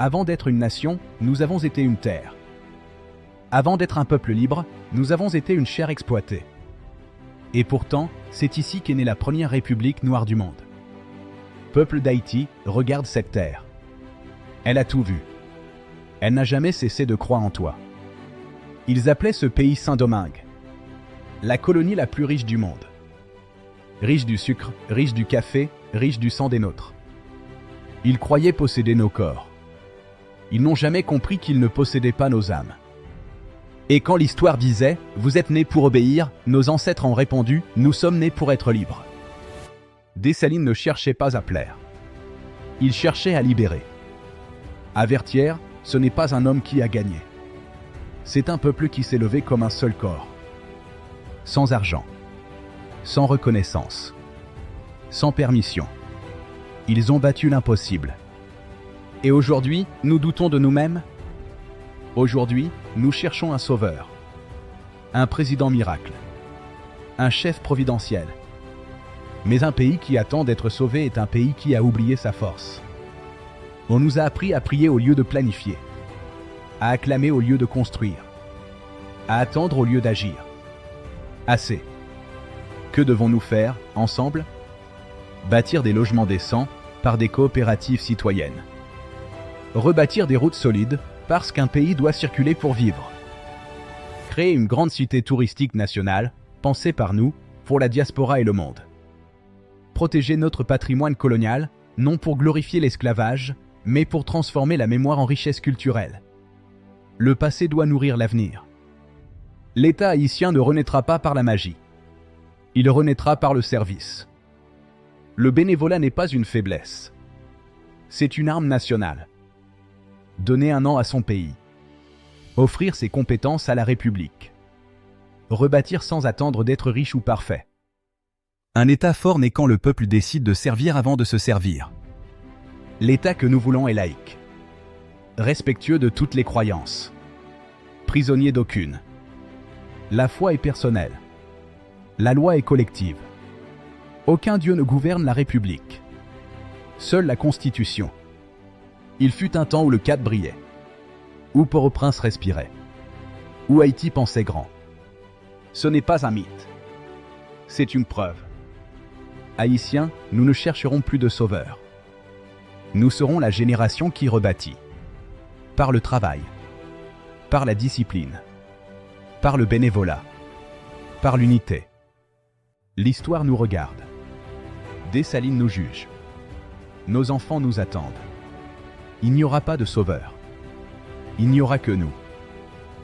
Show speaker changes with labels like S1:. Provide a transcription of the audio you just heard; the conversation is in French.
S1: Avant d'être une nation, nous avons été une terre. Avant d'être un peuple libre, nous avons été une chair exploitée. Et pourtant, c'est ici qu'est née la première république noire du monde. Peuple d'Haïti, regarde cette terre. Elle a tout vu. Elle n'a jamais cessé de croire en toi. Ils appelaient ce pays Saint-Domingue, la colonie la plus riche du monde. Riche du sucre, riche du café, riche du sang des nôtres. Ils croyaient posséder nos corps. Ils n'ont jamais compris qu'ils ne possédaient pas nos âmes. Et quand l'histoire disait « Vous êtes nés pour obéir », nos ancêtres ont répondu « Nous sommes nés pour être libres ». Dessalines ne cherchait pas à plaire. Il cherchait à libérer. Avertière, ce n'est pas un homme qui a gagné. C'est un peuple qui s'est levé comme un seul corps. Sans argent. Sans reconnaissance. Sans permission. Ils ont battu l'impossible. Et aujourd'hui, nous doutons de nous-mêmes. Aujourd'hui, nous cherchons un sauveur. Un président miracle. Un chef providentiel. Mais un pays qui attend d'être sauvé est un pays qui a oublié sa force. On nous a appris à prier au lieu de planifier. À acclamer au lieu de construire. À attendre au lieu d'agir. Assez. Que devons-nous faire, ensemble? Bâtir des logements décents par des coopératives citoyennes. Rebâtir des routes solides parce qu'un pays doit circuler pour vivre. Créer une grande cité touristique nationale, pensée par nous, pour la diaspora et le monde. Protéger notre patrimoine colonial, non pour glorifier l'esclavage, mais pour transformer la mémoire en richesse culturelle. Le passé doit nourrir l'avenir. L'État haïtien ne renaîtra pas par la magie. Il renaîtra par le service. Le bénévolat n'est pas une faiblesse. C'est une arme nationale. Donner un an à son pays. Offrir ses compétences à la République. Rebâtir sans attendre d'être riche ou parfait. Un État fort naît quand le peuple décide de servir avant de se servir. L'État que nous voulons est laïque. Respectueux de toutes les croyances. Prisonnier d'aucune. La foi est personnelle. La loi est collective. Aucun Dieu ne gouverne la République. Seule la Constitution. Il fut un temps où le Cap brillait. Où Port-au-Prince respirait. Où Haïti pensait grand. Ce n'est pas un mythe. C'est une preuve. Haïtiens, nous ne chercherons plus de sauveurs. Nous serons la génération qui rebâtit. Par le travail. Par la discipline. Par le bénévolat. Par l'unité. L'histoire nous regarde. Dessalines nous juge. Nos enfants nous attendent. Il n'y aura pas de sauveur. Il n'y aura que nous.